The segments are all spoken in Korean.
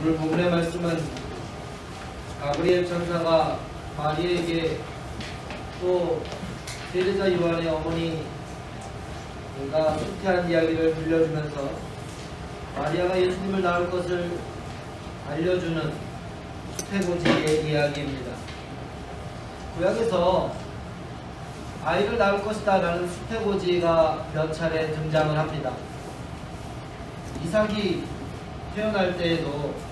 오늘 본문의 말씀은 가브리엘 천사가 마리아에게 또 세례자 요한의 어머니가 수태한 이야기를 들려주면서 마리아가 예수님을 낳을 것을 알려주는 수태고지의 이야기입니다. 구약에서 아이를 낳을 것이다 라는 수태고지가 몇 차례 등장을 합니다. 이삭이 태어날 때에도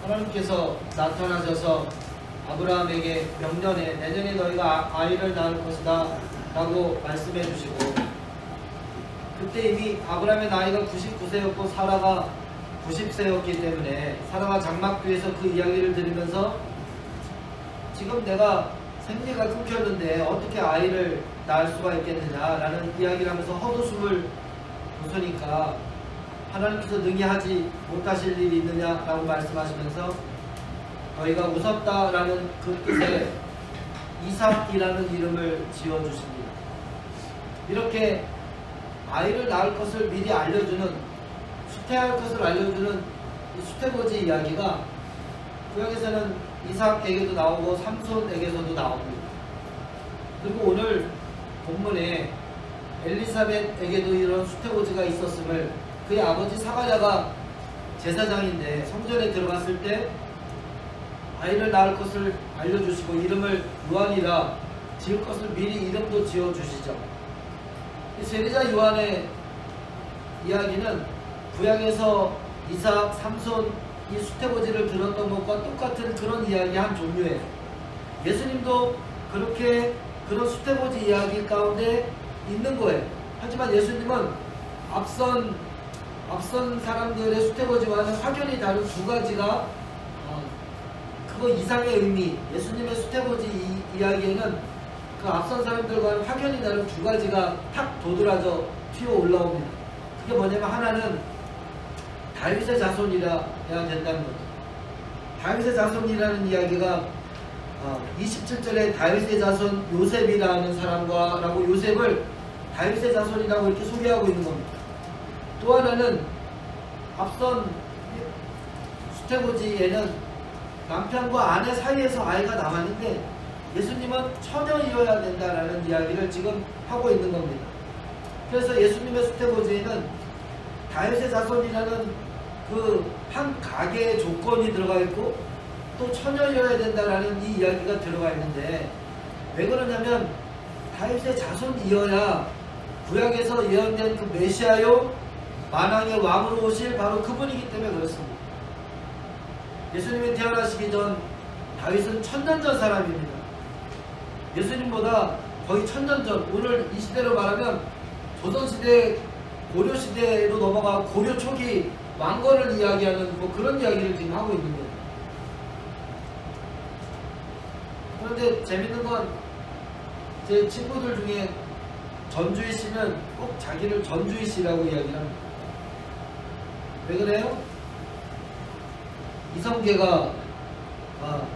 하나님께서 나타나셔서 아브라함에게 명년에 내년에 너희가 아이를 낳을 것이다 라고 말씀해 주시고, 그때 이미 아브라함의 나이가 99세였고 사라가 90세였기 때문에 사라가 장막뒤에서 그 이야기를 들으면서 지금 내가 생리가 끊겼는데 어떻게 아이를 낳을 수가 있겠느냐라는 이야기를 하면서 헛웃음을 웃으니까 하나님께서 능히 하지 못하실 일이 있느냐라고 말씀하시면서 너희가 웃었다라는 그 뜻에 이삭이라는 이름을 지어주십니다. 이렇게 아이를 낳을 것을 미리 알려주는, 수태할 것을 알려주는 수태고지 이야기가 구약에서는 이삭에게도 나오고 삼손에게서도 나옵니다. 그리고 오늘 본문에 엘리사벳에게도 이런 수태고지가 있었음을, 그의 아버지 사가랴가 제사장인데 성전에 들어갔을 때 아이를 낳을 것을 알려주시고 이름을 요한이라 지을 것을 미리 이름도 지어주시죠. 이 세례자 요한의 이야기는 구약에서 이삭, 삼손, 이 수태고지를 들었던 것과 똑같은 그런 이야기 한 종류예요. 예수님도 그렇게 그런 수태고지 이야기 가운데 있는 거예요. 하지만 예수님은 앞선 사람들의 수태고지와는 확연히 다른 두 가지가, 그거 이상의 의미, 예수님의 수태고지 이야기에는 그 앞선 사람들과는 확연히 다른 두 가지가 탁 도드라져 튀어 올라옵니다. 그게 뭐냐면, 하나는 다윗의 자손이라 해야 된다는 거죠. 다윗의 자손이라는 이야기가 27절에 다윗의 자손 요셉이라는 사람과라고 요셉을 다윗의 자손이라고 이렇게 소개하고 있는 겁니다. 또 하나는 앞선 수태고지에는 남편과 아내 사이에서 아이가 남았는데 예수님은 처녀이어야 된다라는 이야기를 지금 하고 있는 겁니다. 그래서 예수님의 수태고지에는 다윗의 자손이라는 그 한 가계의 조건이 들어가 있고 또 처녀이어야 된다라는 이 이야기가 들어가 있는데, 왜 그러냐면 다윗의 자손이어야 구약에서 예언된 그 메시아요 만왕의 왕으로 오실 바로 그분이기 때문에 그렇습니다. 예수님이 태어나시기 전 다윗은 천년 전 사람입니다. 예수님보다 거의 천년 전, 오늘 이 시대로 말하면 조선시대, 고려시대로 넘어가 고려 초기 왕건을 이야기하는 뭐 그런 이야기를 지금 하고 있는 거예요. 그런데 재밌는 건 제 친구들 중에 전주희 씨는 꼭 자기를 전주희 씨라고 이야기를 합니다. 왜 그래요? 이성계가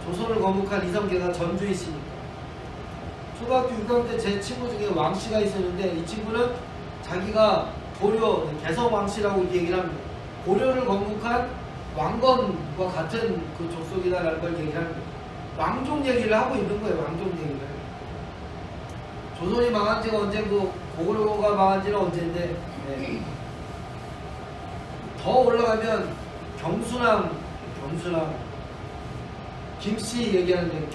조선을 건국한 이성계가 전주희 씨니까. 초등학교 6학년 때 제 친구 중에 왕 씨가 있었는데 이 친구는 자기가 고려 개성 왕 씨라고 이렇게 얘기를 합니다. 고려를 건국한 왕건과 같은 그 족속이다라는 걸 얘기를 합니다. 왕족 얘기를 하고 있는 거예요. 왕족 얘기를. 조선이 망한 지가 언제고 고구려가 망한 지는 언제인데, 네. 더 올라가면 경순왕 김씨 얘기하는데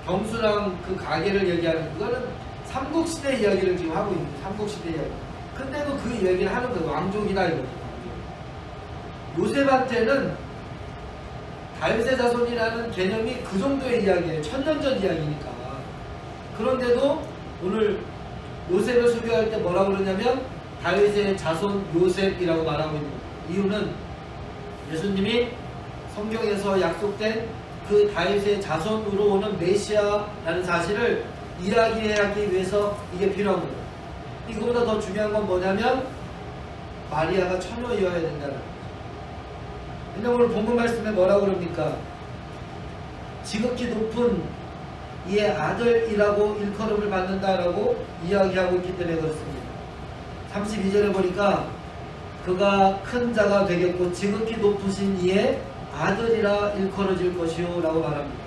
경순왕 그 가계를 얘기하는, 그거는 삼국시대 이야기를 지금 하고 있는 삼국시대 이야기. 근데도 그 얘기를 하는 거예요. 왕족이다 이거죠. 요셉한테는 다윗의 자손이라는 개념이 그 정도의 이야기예요. 천년 전 이야기니까. 그런데도 오늘 요셉을 소개할 때 뭐라고 그러냐면 다윗의 자손 요셉이라고 말하고 있는 거예요. 이유는 예수님이 성경에서 약속된 그 다윗의 자손으로 오는 메시아라는 사실을 이야기하기 위해서 이게 필요한 거예요. 이거보다 더 중요한 건 뭐냐면 마리아가 처녀이어야 된다는 거예요. 근데 오늘 본문 말씀에 뭐라고 그럽니까? 지극히 높은 이의 아들이라고 일컬음을 받는다라고 이야기하고 있기 때문에 그렇습니다. 32절에 보니까 그가 큰 자가 되겠고 지극히 높으신 이의 아들이라 일컬어질 것이요 라고 말합니다.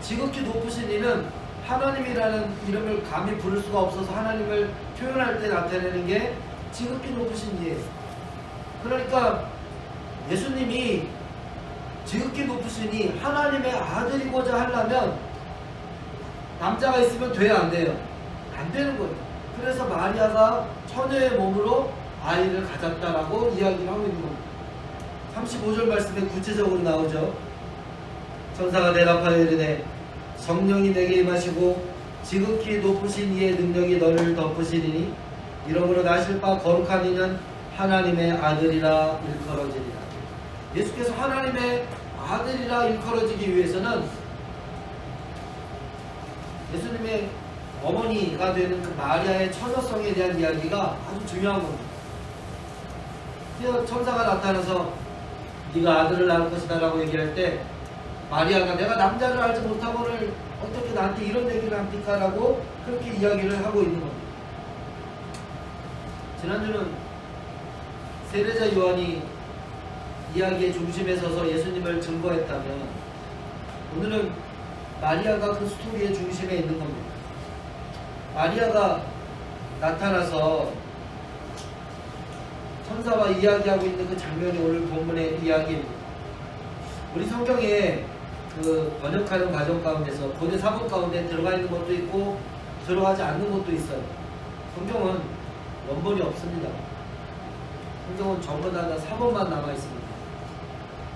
지극히 높으신 이는 하나님이라는 이름을 감히 부를 수가 없어서 하나님을 표현할 때 나타내는 게 지극히 높으신 이예요. 그러니까 예수님이 지극히 높으시니 하나님의 아들이고자 하려면 남자가 있으면 돼야 안 돼요? 안 되는 거예요. 그래서 마리아가 처녀의 몸으로 아이를 가졌다라고 이야기를 하고 있는 겁니다. 35절 말씀에 구체적으로 나오죠. 천사가 대답하여 이르되 성령이 내게 임하시고 지극히 높으신 이의 능력이 너를 덮으시리니 이러므로 나실 바 거룩한 이는 하나님의 아들이라 일컬어지리라. 예수께서 하나님의 아들이라 일컬어지기 위해서는 예수님의 어머니가 되는 그 마리아의 처녀성에 대한 이야기가 아주 중요한 겁니다. 그래서 천사가 나타나서 네가 아들을 낳을 것이다 라고 얘기할 때 마리아가 내가 남자를 알지 못하고는 어떻게 나한테 이런 얘기를 합니까? 라고 그렇게 이야기를 하고 있는 겁니다. 지난주는 세례자 요한이 이야기의 중심에 서서 예수님을 증거했다면 오늘은 마리아가 그 스토리의 중심에 있는 겁니다. 마리아가 나타나서 천사와 이야기하고 있는 그 장면이 오늘 본문의 이야기입니다. 우리 성경에 그 번역하는 과정 가운데서 고대 사본 가운데 들어가 있는 것도 있고 들어가지 않는 것도 있어요. 성경은 원본이 없습니다. 성경은 전부 다 사본만 남아 있습니다.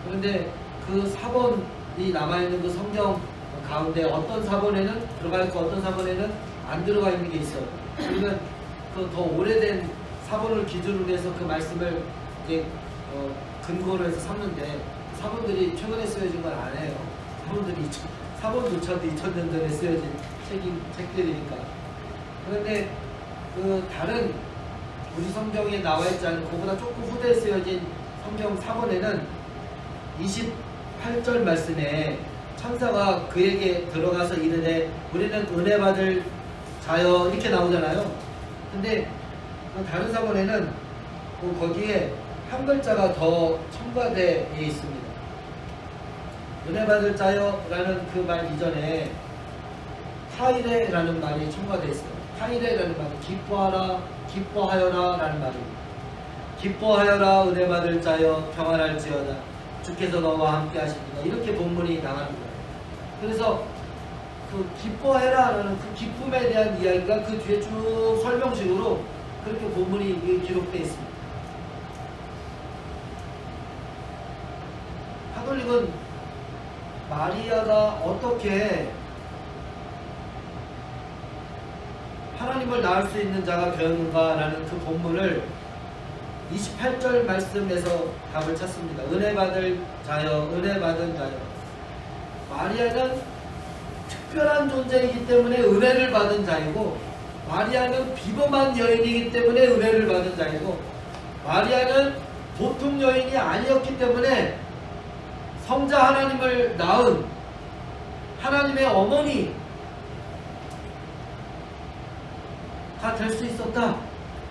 그런데 그 사본이 남아 있는 그 성경 가운데 어떤 사본에는 들어가 있고 어떤 사본에는 안 들어가 있는 게 있어요. 그러면 그 더 오래된 사본을 기준으로 해서 그 말씀을 이제 근거로 해서 삼는데 사본들이 최근에 쓰여진 건 아니에요. 사본조차도 2000년 전에 쓰여진 책들이니까. 그런데 그 다른 우리 성경에 나와 있지 않은 그보다 조금 후대에 쓰여진 성경 사본에는 28절 말씀에 천사가 그에게 들어가서 이르되 우리는 은혜 받을 자여 이렇게 나오잖아요. 근데 다른 사본에는 거기에 한 글자가 더 첨가되어 있습니다. 은혜 받을 자여 라는 그 말 이전에 하이레라는 말이 첨가되어 있어요. 하이레라는 말은 기뻐하라, 기뻐하여라 라는 말입니다. 기뻐하여라 은혜 받을 자여 평안할지어다 주께서 너와 함께 하십니다. 이렇게 본문이 나가는 거예요. 그래서 그 기뻐해라 라는 그 기쁨에 대한 이야기가 그 뒤에 쭉 설명식으로 그렇게 본문이 기록되어 있습니다. 가톨릭은 마리아가 어떻게 하나님을 낳을 수 있는 자가 되었는가 라는 그 본문을 28절 말씀에서 답을 찾습니다. 은혜 받을 자여, 은혜 받은 자여. 마리아는 특별한 존재이기 때문에 은혜를 받은 자이고, 마리아는 비범한 여인이기 때문에 은혜를 받은 자이고, 마리아는 보통 여인이 아니었기 때문에 성자 하나님을 낳은 하나님의 어머니가 될 수 있었다.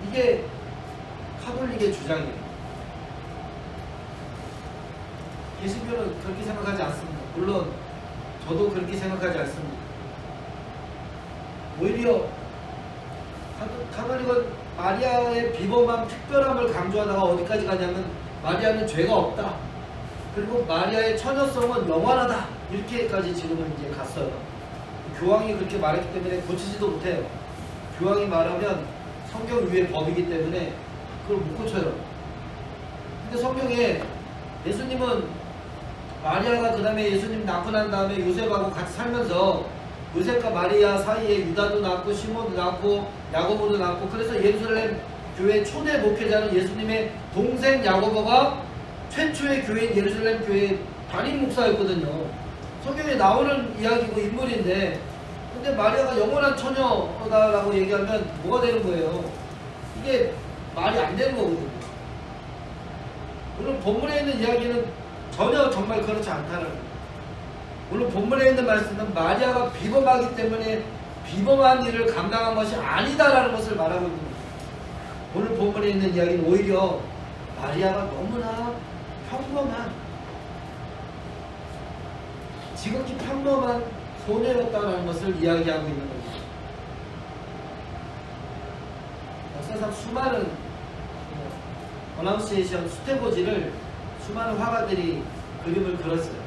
이게 카톨릭의 주장이에요. 개신교는 그렇게 생각하지 않습니다. 물론 저도 그렇게 생각하지 않습니다. 오히려 카톨릭은 마리아의 비범한 특별함을 강조하다가 어디까지 가냐면 마리아는 죄가 없다. 그리고 마리아의 처녀성은 영원하다. 이렇게까지 지금은 이제 갔어요. 교황이 그렇게 말했기 때문에 고치지도 못해요. 교황이 말하면 성경 위의 법이기 때문에 그걸 못 고쳐요. 근데 성경에 예수님은 마리아가 그 다음에 예수님 낳고 난 다음에 요셉하고 같이 살면서 요셉과 마리아 사이에 유다도 낳고 시몬도 낳고 야고보도 낳고, 그래서 예루살렘 교회 초대 목회자는 예수님의 동생 야고보가 최초의 교회인 예루살렘 교회 담임 목사였거든요. 성경에 나오는 이야기고 인물인데, 근데 마리아가 영원한 처녀다라고 얘기하면 뭐가 되는 거예요? 이게 말이 안 되는 거거든요. 물론 본문에 있는 이야기는 전혀 정말 그렇지 않다는 거예요. 물론 본문에 있는 말씀은 마리아가 비범하기 때문에 비범한 일을 감당한 것이 아니다라는 것을 말하고 있는 거예요. 오늘 본문에 있는 이야기는 오히려 마리아가 너무나 평범한, 지극히 평범한 소녀였다는 것을 이야기하고 있는 겁니다. 역사상 수많은 어나운시에이션 수태고지를 수많은 화가들이 그림을 그렸어요.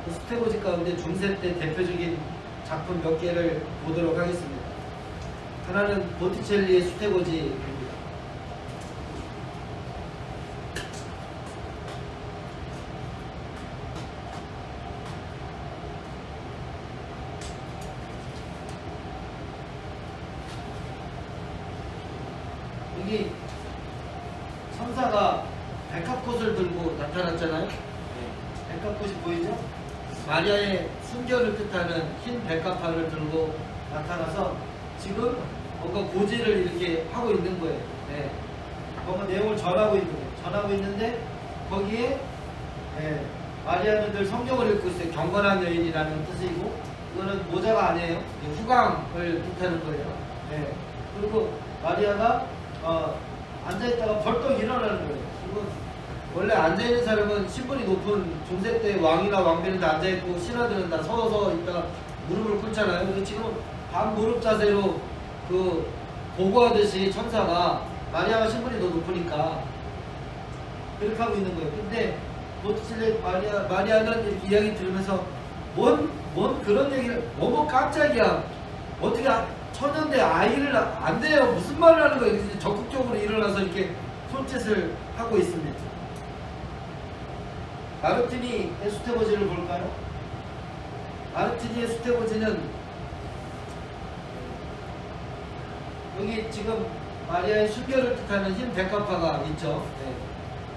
그 수태고지 가운데 중세 때 대표적인 작품 몇 개를 보도록 하겠습니다. 하나는 보티첼리의 수태고지입니다. 여기 천사가 백합꽃을 들고 나타났잖아요. 백합꽃이 보이죠? 마리아의 순결을 뜻하는 흰 백합화를 들고 나타나서 지금 뭔가 고지를 이렇게 하고 있는 거예요. 네. 뭔가 내용을 전하고 있는 거예요. 전하고 있는데 거기에 마리아는 늘 성경을 읽고 있어요. 경건한 여인이라는 뜻이고, 이거는 모자가 아니에요. 후광을 뜻하는 거예요. 네. 그리고 마리아가 앉아있다가 벌떡 일어나는 거예요. 그리고 원래 앉아있는 사람은 신분이 높은 중세 때 왕이나 왕비는 다 앉아있고 신하들은 다 서서 있다가 무릎을 꿇잖아요. 근데 지금 반 무릎 자세로 그 보고하듯이 천사가, 마리아가 신분이 더 높으니까 그렇게 하고 있는 거예요. 근데 보티첼리 마리아는 이렇게 이야기 들으면서 뭔 그런 얘기를, 어머 깜짝이야, 어떻게 천연대 아이를 안 돼요, 무슨 말을 하는 거예요. 적극적으로 일어나서 이렇게 손짓을 하고 있습니다. 마르티니의 수태고지를 볼까요? 마르티니의 수태고지는 여기 지금 마리아의 순결을 뜻하는 흰 백합화가 있죠. 네.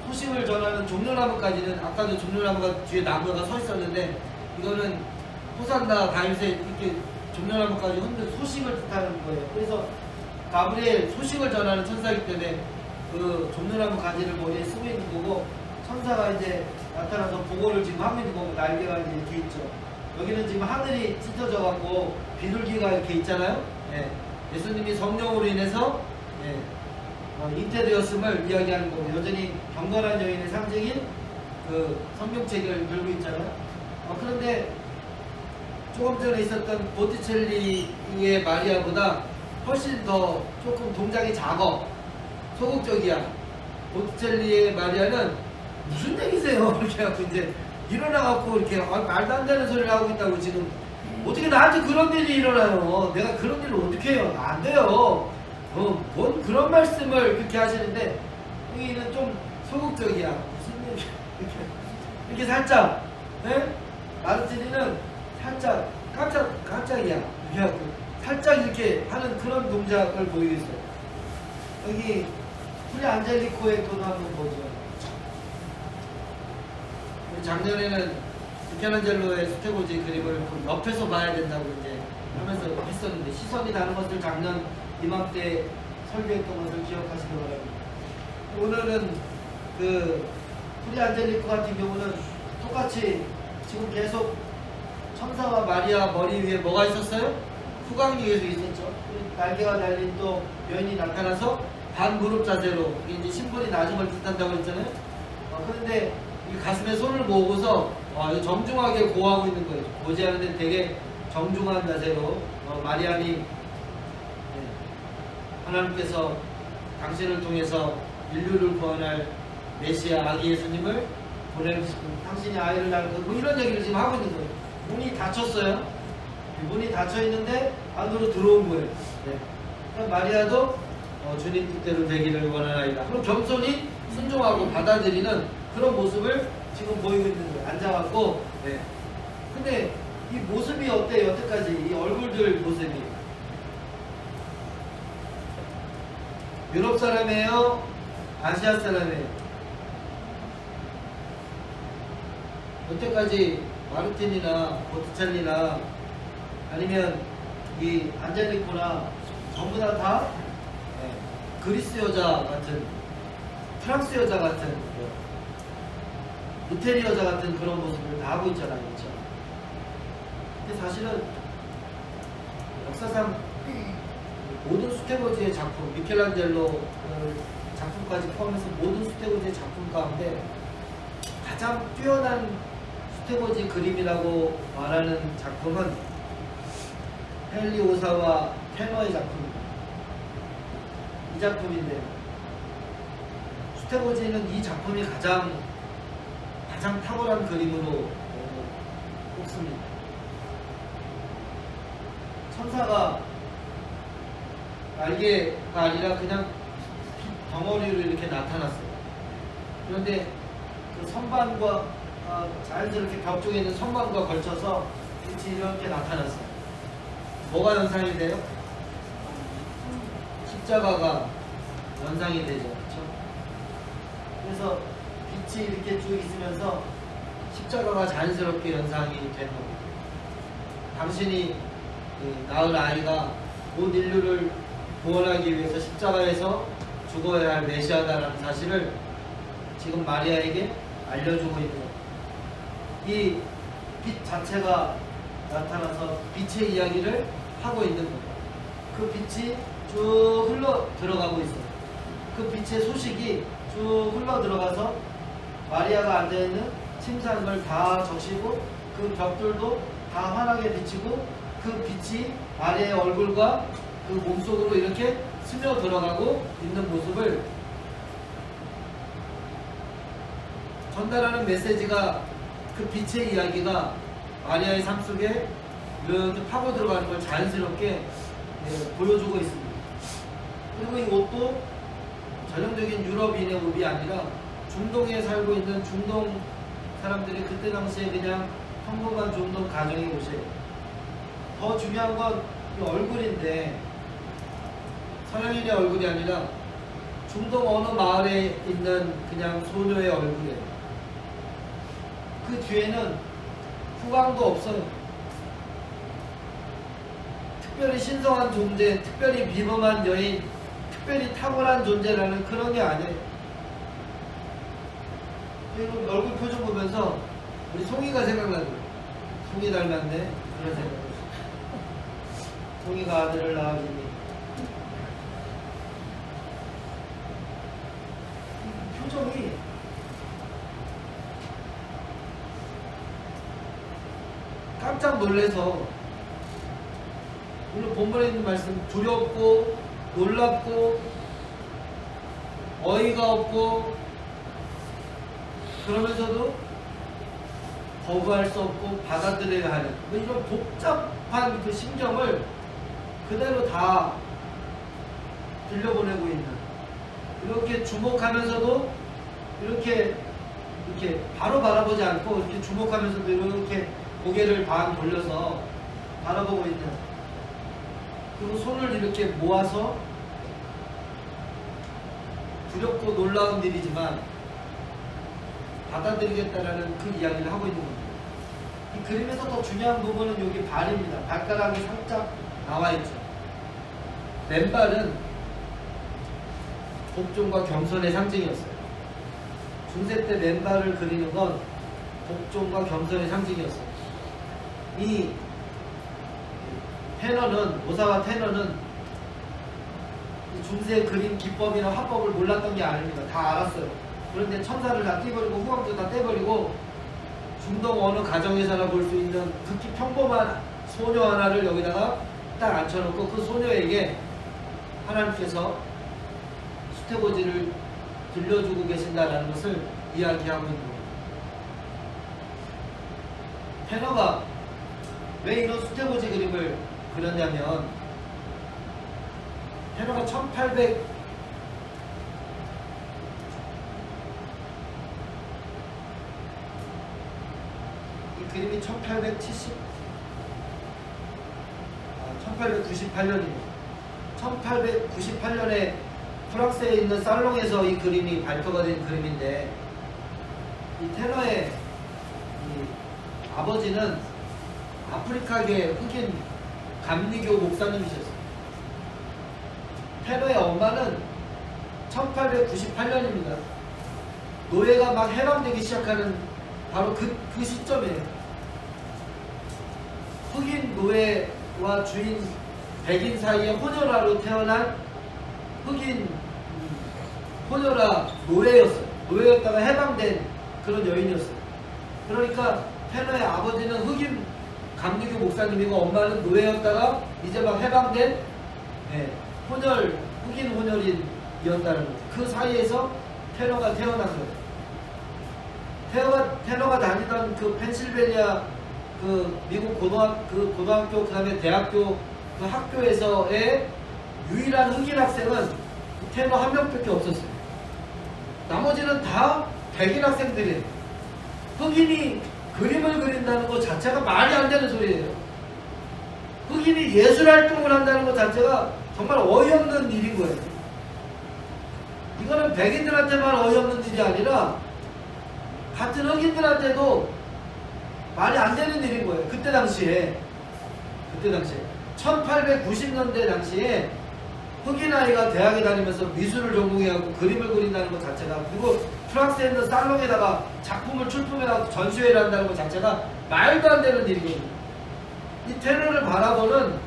소식을 전하는 종려나무까지는, 아까도 종려나무가 뒤에 나무가 서 있었는데 이거는 호산나 다윗의 이렇게 종려나무까지 흔든 소식을 뜻하는 거예요. 그래서 가브리엘, 소식을 전하는 천사이기 때문에 그 종려나무 가지를 머리에 쓰고 있는 거고, 천사가 이제 나타나서 보고를 지금 하고 있는 거고, 날개가 이제 이렇게 있죠. 여기는 지금 하늘이 찢어져 갖고 비둘기가 이렇게 있잖아요. 예. 예수님이 성령으로 인해서 잉태되었음을 이야기하는 거고, 여전히 경건한 여인의 상징인 그 성경책을 들고 있잖아요. 그런데 조금 전에 있었던 보티첼리의 마리아보다 훨씬 더 조금 동작이 작어, 소극적이야. 보티첼리의 마리아는 무슨 얘기세요? 이렇게 하고 이제 일어나갖고 이렇게 말도 안 되는 소리를 하고 있다고, 지금 어떻게 나한테 그런 일이 일어나요? 내가 그런 일을 어떻게 해요? 안 돼요. 뭔 그런 말씀을 그렇게 하시는데, 여기는 좀 소극적이야. 무슨 얘기, 이렇게 살짝, 네? 마르티니는 살짝 깜짝이야. 이렇게 하고 살짝 이렇게 하는 그런 동작을 보이고 있어요. 여기 프리 안젤리코의 그거 한번 보죠. 우리 작년에는 미켈란젤로의 수태고지 그림을 옆에서 봐야 된다고 이제 하면서 했었는데, 시선이 다른 것을 작년 이맘때 설교했던 것을 기억하시기 바랍니다. 오늘은 그 프리 안젤리코 같은 경우는 똑같이 지금 계속 천사와 마리아 머리 위에 뭐가 있었어요? 후광이 계속 있었죠. 날개가 달린 또 여인이 나타나서 반무릎 자세로, 이제 신분이 낮은 걸 뜻한다고 했잖아요. 그런데 이 가슴에 손을 모으고서 정중하게 고하고 있는 거예요. 고지하는데 되게 정중한 자세로 마리아니, 하나님께서 당신을 통해서 인류를 구원할 메시아 아기 예수님을 보내주시고 당신이 아이를 낳고, 뭐 이런 얘기를 지금 하고 있는 거예요. 문이 닫혔어요. 문이 닫혀 있는데 안으로 들어온 거예요. 네. 그러니까 마리아도 주님 뜻대로 되기를 원하나이다. 그럼 겸손히 순종하고 받아들이는 그런 모습을 지금 보이고 있는 거예요. 앉아갖고. 네. 근데 이 모습이 어때요? 여태까지 이 얼굴들 모습이 유럽 사람이에요? 아시아 사람이에요? 여태까지 마르틴이나 보티첼리나 아니면 이 안젤리코나 전부 다 그리스 여자 같은, 프랑스 여자 같은, 이태리 여자 같은 그런 모습을 다 하고 있잖아요. 그렇죠? 근데 사실은 역사상 모든 수태고지의 작품, 미켈란젤로 작품까지 포함해서 모든 수태고지의 작품 가운데 가장 뛰어난 수태고지 그림이라고 말하는 작품은 헨리 오사와 테너의 작품입니다. 이 작품인데 수태고지는 이 작품이 가장 탁월한 그림으로 꼽습니다. 천사가 날개가 아니라 그냥 덩어리로 이렇게 나타났어요. 그런데 그 선반과 자연스럽게 벽 쪽에 있는 선반과 걸쳐서 빛이 이렇게 나타났어요. 뭐가 연상이 돼요? 십자가가 연상이 되죠. 그렇죠? 그래서 빛이 이렇게 쭉 있으면서 십자가가 자연스럽게 연상이 되는 겁니다. 당신이 낳을 아이가 온 인류를 구원하기 위해서 십자가에서 죽어야 할 메시아다라는 사실을 지금 마리아에게 알려주고 있는 겁니다. 이 빛 자체가 나타나서 빛의 이야기를 하고 있는 겁니다. 그 빛이 쭉 흘러 들어가고 있어요. 그 빛의 소식이 쭉 흘러 들어가서 마리아가 앉아있는 침상을 다 적시고 그 벽돌도 다 환하게 비치고 그 빛이 마리아의 얼굴과 그 몸속으로 이렇게 스며 들어가고 있는 모습을 전달하는 메시지가 그 빛의 이야기가 마리아의 삶 속에 이렇게 파고 들어가는 걸 자연스럽게 보여주고 있습니다. 그리고 이 옷도 전형적인 유럽인의 옷이 아니라 중동에 살고 있는 중동 사람들이 그때 당시에 그냥 평범한 중동 가정의 옷이에요. 더 중요한 건 이 얼굴인데 서양인의 얼굴이 아니라 중동 어느 마을에 있는 그냥 소녀의 얼굴이에요. 그 뒤에는 후광도 없어요. 특별히 신성한 존재, 특별히 비범한 여인, 특별히 탁월한 존재라는 그런 게 아니에요. 그리고 얼굴 표정 보면서 우리 송이가 생각나요. 송이 닮았네. 그런 생각. 송이가 아들을 낳으니 표정이 깜짝 놀래서 오늘 본문에 있는 말씀 두렵고 놀랍고 어이가 없고 그러면서도 거부할 수 없고 받아들여야 하는 이런 복잡한 그 심정을 그대로 다 들려보내고 있는 이렇게 주목하면서도 이렇게 바로 바라보지 않고 이렇게 주목하면서도 이렇게 고개를 반 돌려서 바라보고 있는 그리고 손을 이렇게 모아서 두렵고 놀라운 일이지만 받아들이겠다라는 그 이야기를 하고 있는 겁니다. 이 그림에서 더 중요한 부분은 여기 발입니다. 발가락이 살짝 나와 있죠. 맨발은 복종과 겸손의 상징이었어요. 중세 때 맨발을 그리는 건 복종과 겸손의 상징이었어요. 이 테너는, 오사와 테너는 중세 그림 기법이나 화법을 몰랐던 게 아닙니다. 다 알았어요. 그런데 천사를 다 떼버리고 후광도 다 떼버리고 중동 어느 가정에서나 볼 수 있는 극히 평범한 소녀 하나를 여기다가 딱 앉혀놓고 그 소녀에게 하나님께서 수태고지를 들려주고 계신다는 것을 이야기하고 있는 겁니다. 테너가 왜 이런 수태고지 그림을 그렸냐면 테너가 1800 이 그림이 1898년입니다. 1898년에 프랑스에 있는 살롱에서 이 그림이 발표가 된 그림인데 이 테너의 이 아버지는 아프리카계 흑인 감리교 목사님이셨어요. 테너의 엄마는 1898년입니다. 노예가 막 해방되기 시작하는 바로 그 시점이에요. 흑인 노예와 주인 백인 사이에 혼혈아로 태어난 흑인 혼혈아 노예였어요. 노예였다가 해방된 그런 여인이었어요. 그러니까 테너의 아버지는 흑인 감리교 목사님이고 엄마는 노예였다가 이제 막 해방된 흑인 혼혈인이었다는 거죠. 그 사이에서 테너가 태어난 거예요. 테너가 다니던 그 펜실베니아 그 미국 고등학교 그다음에 대학교 그 학교에서의 유일한 흑인 학생은 테너 한 명밖에 없었어요. 나머지는 다 백인 학생들이에요. 흑인이 그림을 그린다는 것 자체가 말이 안 되는 소리예요. 흑인이 예술 활동을 한다는 것 자체가 정말 어이없는 일인 거예요. 이거는 백인들한테만 어이없는 일이 아니라 같은 흑인들한테도 말이 안 되는 일인 거예요. 그때 당시에 1890년대 당시에 흑인 아이가 대학에 다니면서 미술을 전공해갖고 그림을 그린다는 것 자체가, 그리고 프랑스에 있는 살롱에다가 작품을 출품해갖고 전시회를 한다는 것 자체가 말도 안 되는 일이거든요. 이 테너를 바라보는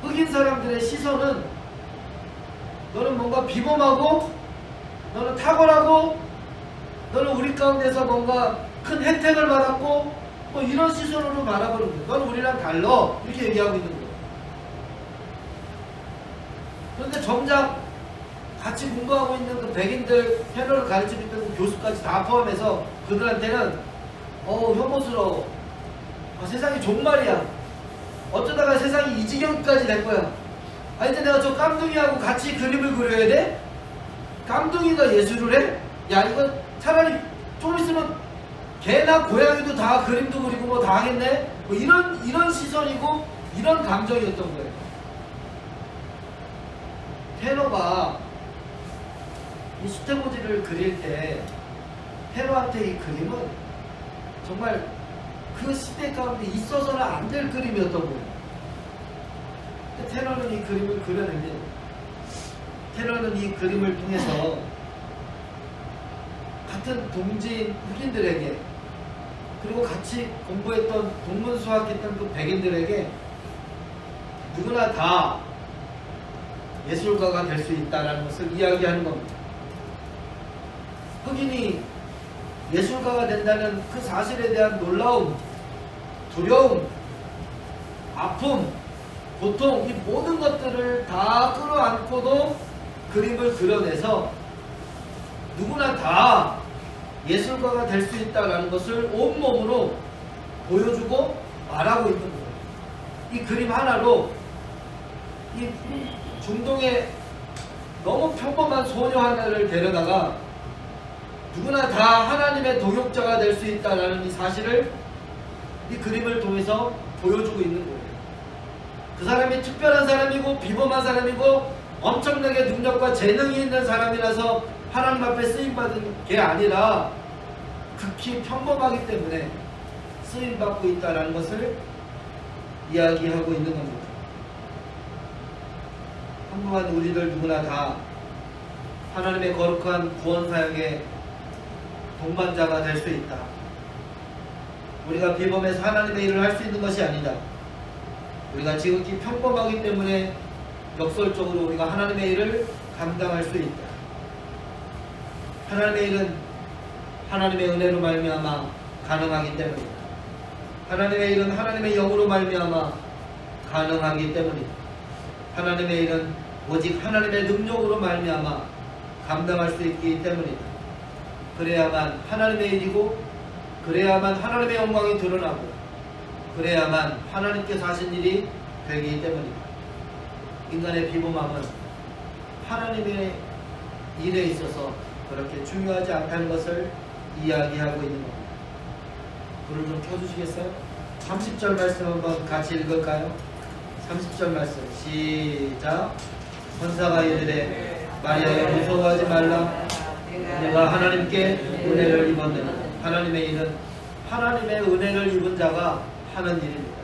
흑인 사람들의 시선은 너는 뭔가 비범하고 너는 탁월하고 너는 우리 가운데서 뭔가 큰 혜택을 받았고 뭐 이런 시선으로 바라보는 거예요. 너는 우리랑 달라 이렇게 얘기하고 있는 거예요. 그런데 정작 같이 공부하고 있는 그 백인들, 테너를 가르치고 있던 그 교수까지 다 포함해서 그들한테는 혐오스러워. 세상이 종말이야. 어쩌다가 세상이 이 지경까지 될 거야. 이제 내가 저 깜둥이하고 같이 그림을 그려야 돼? 깜둥이가 예술을 해? 야, 이거 차라리 좀 있으면 개나 고양이도 다 그림도 그리고 뭐 다 하겠네? 뭐 이런 시선이고 이런 감정이었던 거예요. 테너가 이 수태고지를 그릴 때 테너한테 이 그림은 정말 그 시대 가운데 있어서는 안 될 그림이었던 거예요. 테너는 이 그림을 그려냅니다. 테너는 이 그림을 통해서 같은 동지인 흑인들에게, 그리고 같이 공부했던 동문수학했던 그 백인들에게 누구나 다 예술가가 될 수 있다는 것을 이야기하는 겁니다. 흑인이 예술가가 된다는 그 사실에 대한 놀라움, 두려움, 아픔, 고통, 이 모든 것들을 다 끌어안고도 그림을 그려내서 누구나 다 예술가가 될 수 있다는 것을 온몸으로 보여주고 말하고 있는 거예요. 이 그림 하나로 이 중동의 너무 평범한 소녀 하나를 데려다가 누구나 다 하나님의 동역자가 될 수 있다는 이 사실을 이 그림을 통해서 보여주고 있는 거예요. 그 사람이 특별한 사람이고 비범한 사람이고 엄청나게 능력과 재능이 있는 사람이라서 하나님 앞에 쓰임받은 게 아니라 극히 평범하기 때문에 쓰임받고 있다는 것을 이야기하고 있는 겁니다. 평범한 우리들 누구나 다 하나님의 거룩한 구원 사역의 동반자가 될 수 있다. 우리가 비범해서 하나님의 일을 할 수 있는 것이 아니다. 우리가 지극히 평범하기 때문에 역설적으로 우리가 하나님의 일을 감당할 수 있다. 하나님의 일은 하나님의 은혜로 말미암아 가능하기 때문이다. 하나님의 일은 하나님의 영으로 말미암아 가능하기 때문이다. 하나님의 일은 오직 하나님의 능력으로 말미암아 감당할 수 있기 때문이다. 그래야만 하나님의 일이고, 그래야만 하나님의 영광이 드러나고, 그래야만 하나님께서 하신 일이 되기 때문이다. 인간의 비범함은 하나님의 일에 있어서 그렇게 중요하지 않다는 것을 이야기하고 있는 겁니다. 불을 좀 켜주시겠어요? 30절 말씀 한번 같이 읽을까요? 30절 말씀 시작. 천사가 이르되 마리아여 무서워하지 말라. 내가 하나님께 은혜를 입었느니라. 하나님의 일은 하나님의 은혜를 입은 자가 하는 일입니다.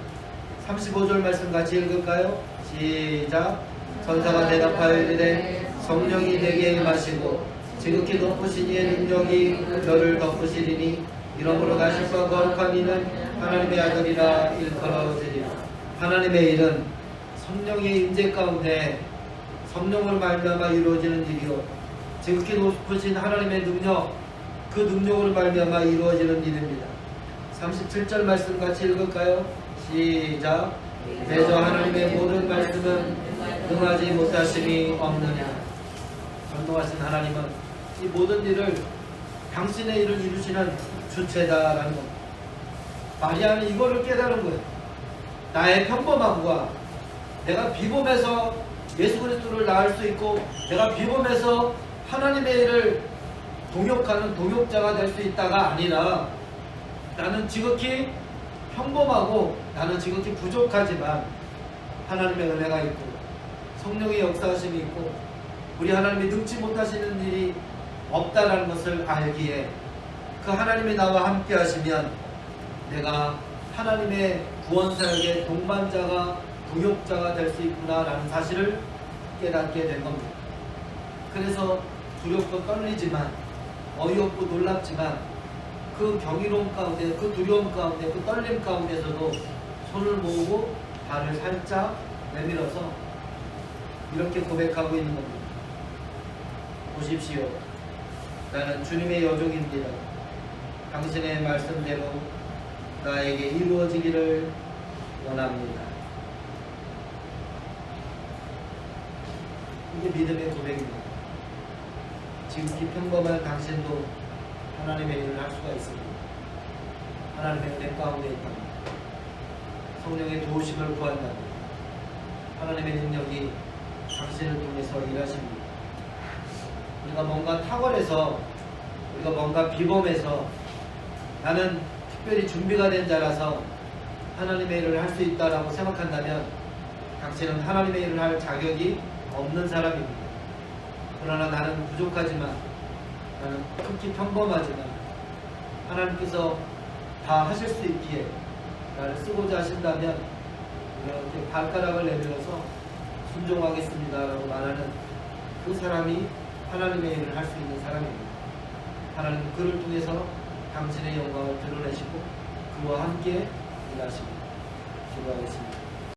35절 말씀 같이 읽을까요? 시작. 천사가 대답하여 이르되 성령이 내게 임하시고 지극히 덮으신 이의 능력이 너를 덮으시리니 이러므로 나실과 거룩한 이는 하나님의 아들이라 일컬어지리라. 하나님의 일은 성령의 임재 가운데 성령으로 말미암아 이루어지는 일이요, 지극히 높으신 하나님의 능력, 그 능력으로 말미암아 이루어지는 일입니다. 37절 말씀 같이 읽을까요? 시작. 대저 하나님의 모든 말씀은 응하지 못하심이 없느냐. 전능하신 하나님은 이 모든 일을 당신의 일을 이루시는 주체다라는 겁니다. 마리아는 이거를 깨달은 거예요. 나의 평범함과 내가 비범해서 예수 그리스도를 낳을 수 있고 내가 비범해서 하나님의 일을 동역하는 동역자가 될 수 있다가 아니라 나는 지극히 평범하고 나는 지극히 부족하지만 하나님의 은혜가 있고 성령의 역사하심이 있고 우리 하나님이 능치 못하시는 일이 없다라는 것을 알기에 그 하나님이 나와 함께 하시면 내가 하나님의 구원사역의 동반자가 동역자가 될 수 있구나라는 사실을 깨닫게 된 겁니다. 그래서 두렵고 떨리지만 어이없고 놀랍지만 그 경이로움 가운데 그 두려움 가운데 그 떨림 가운데서도 손을 모으고 발을 살짝 내밀어서 이렇게 고백하고 있는 겁니다. 보십시오. 나는 주님의 여종입니다. 당신의 말씀대로 나에게 이루어지기를 원합니다. 이게 믿음의 고백입니다. 지극히 평범한 당신도 하나님의 일을 할 수가 있습니다. 하나님의 은혜 가운데 있답니다. 성령의 도우심을 구한답니다. 하나님의 능력이 당신을 통해서 일하십니다. 우리가 뭔가 탁월해서 우리가 뭔가 비범해서 나는 특별히 준비가 된 자라서 하나님의 일을 할 수 있다라고 생각한다면 당신은 하나님의 일을 할 자격이 없는 사람입니다. 그러나 나는 부족하지만 나는 극히 평범하지만 하나님께서 다 하실 수 있기에 나를 쓰고자 하신다면 이렇게 발가락을 내밀어서 순종하겠습니다 라고 말하는 그 사람이 하나님의 일을 할 수 있는 사람입니다. 하나님은 그를 통해서 당신의 영광을 드러내시고 그와 함께 일하십니다. 기도하겠습니다.